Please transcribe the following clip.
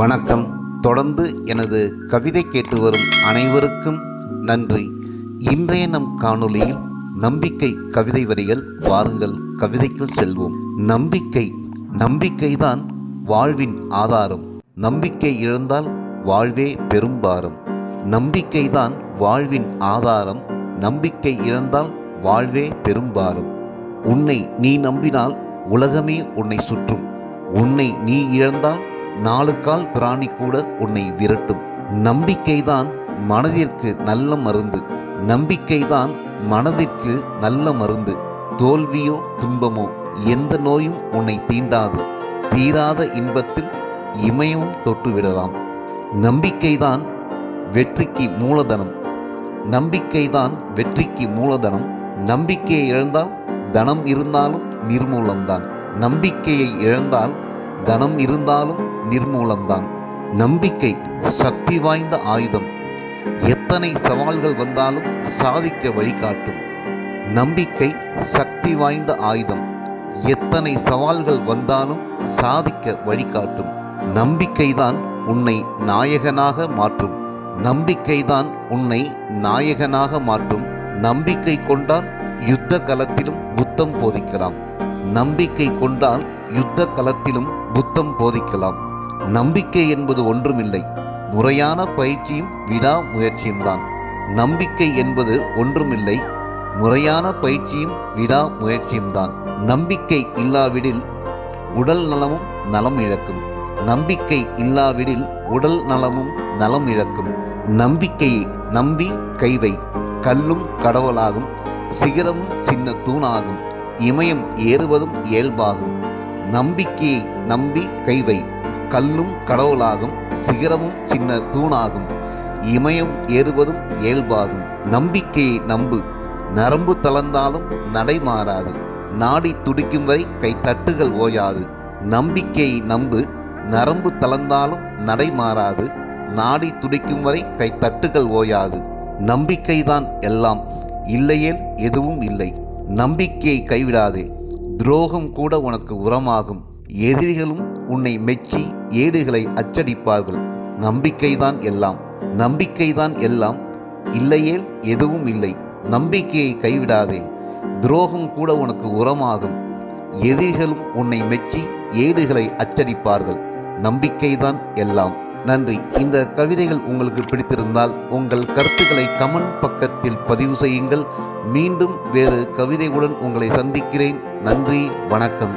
வணக்கம். தொடர்ந்து எனது கவிதை கேட்டு வரும் அனைவருக்கும் நன்றி. இன்றைய நம் காணொளியில் நம்பிக்கை கவிதை வரிகள். வாருங்கள் கவிதைக்குள் செல்வோம். நம்பிக்கைதான் வாழ்வின் ஆதாரம். நம்பிக்கை இழந்தால் வாழ்வே பெரும்பாரம். நம்பிக்கைதான் வாழ்வின் ஆதாரம். நம்பிக்கை இழந்தால் வாழ்வே பெரும்பாரம். உன்னை நீ நம்பினால் உலகமே உன்னை சுற்றும். உன்னை நீ இழந்தால் 4 கால் பிராணி கூட உன்னை விரட்டும். நம்பிக்கைதான் மனதிற்கு நல்ல மருந்து. நம்பிக்கைதான் மனதிற்கு நல்ல மருந்து. தோல்வியோ துன்பமோ எந்த நோயும் உன்னை தீண்டாது. தீராத இன்பத்தில் இமயமும் தொட்டுவிடலாம். நம்பிக்கைதான் வெற்றிக்கு மூலதனம். நம்பிக்கைதான் வெற்றிக்கு மூலதனம். நம்பிக்கையை இழந்தால் தனம் இருந்தாலும் நிர்மூலம்தான். நம்பிக்கையை இழந்தால் தனம் இருந்தாலும் நிர்மூலம்தான். நம்பிக்கை சக்தி வாய்ந்த ஆயுதம். எத்தனை சவால்கள் வந்தாலும் சாதிக்க வழிகாட்டும். நம்பிக்கை சக்தி வாய்ந்த ஆயுதம். எத்தனை சவால்கள் வந்தாலும் சாதிக்க வழிகாட்டும். நம்பிக்கைதான் உன்னை நாயகனாக மாற்றும். நம்பிக்கைதான் உன்னை நாயகனாக மாற்றும். நம்பிக்கை கொண்டால் யுத்த களத்திலும் புத்தம் போதிக்கலாம். நம்பிக்கை கொண்டால் யுத்த களத்திலும் புத்தம் போதிக்கலாம். நம்பிக்கை என்பது ஒன்றுமில்லை, முறையான பயிற்சியும் விடாமுயற்சியும் தான். நம்பிக்கை என்பது ஒன்றுமில்லை, முறையான பயிற்சியும் விடாமுயற்சியும் தான். நம்பிக்கை இல்லாவிடில் உடல் நலமும் நலம் இழக்கும். நம்பிக்கை இல்லாவிடில் உடல் நலமும் நலம் இழக்கும். நம்பிக்கையை நம்பி கைவை. கல்லும் கடவுளாகும். சிகரமும் சின்ன தூணாகும். இமயம் ஏறுவதும் இயல்பாகும். நம்பிக்கையை நம்பி கைவை. கல்லும் கடவுளாகும். சிகரமும் சின்ன தூணாகும். இமயம் ஏறுவதும் இயல்பாகும். நம்பிக்கையை நம்பு. நரம்பு தளர்ந்தாலும் நடை மாறாது. நாடி துடிக்கும் வரை கைத்தட்டுகள் ஓயாது. நம்பிக்கையை நம்பு. நரம்பு தளர்ந்தாலும் நடை மாறாது. நாடி துடிக்கும் வரை கைத்தட்டுகள் ஓயாது. நம்பிக்கைதான் எல்லாம். இல்லையேல் எதுவும் இல்லை. நம்பிக்கையை கைவிடாதே. துரோகம் கூட உனக்கு உரமாகும். எதிரிகளும் உன்னை மெச்சி ஏடுகளை அச்சடிப்பார்கள். நம்பிக்கைதான் எல்லாம். நம்பிக்கைதான் எல்லாம். இல்லையேல் எதுவும் இல்லை. நம்பிக்கையை கைவிடாதே. துரோகம் கூட உனக்கு உரமாகும். எதிரிகளும் உன்னை மெச்சி ஏடுகளை அச்சடிப்பார்கள். நம்பிக்கைதான் எல்லாம். நன்றி. இந்த கவிதைகள் உங்களுக்கு பிடித்திருந்தால் உங்கள் கருத்துக்களை கமெண்ட் பக்கத்தில் பதிவு செய்யுங்கள். மீண்டும் வேறு கவிதைகளுடன் உங்களை சந்திக்கிறேன். நன்றி, வணக்கம்.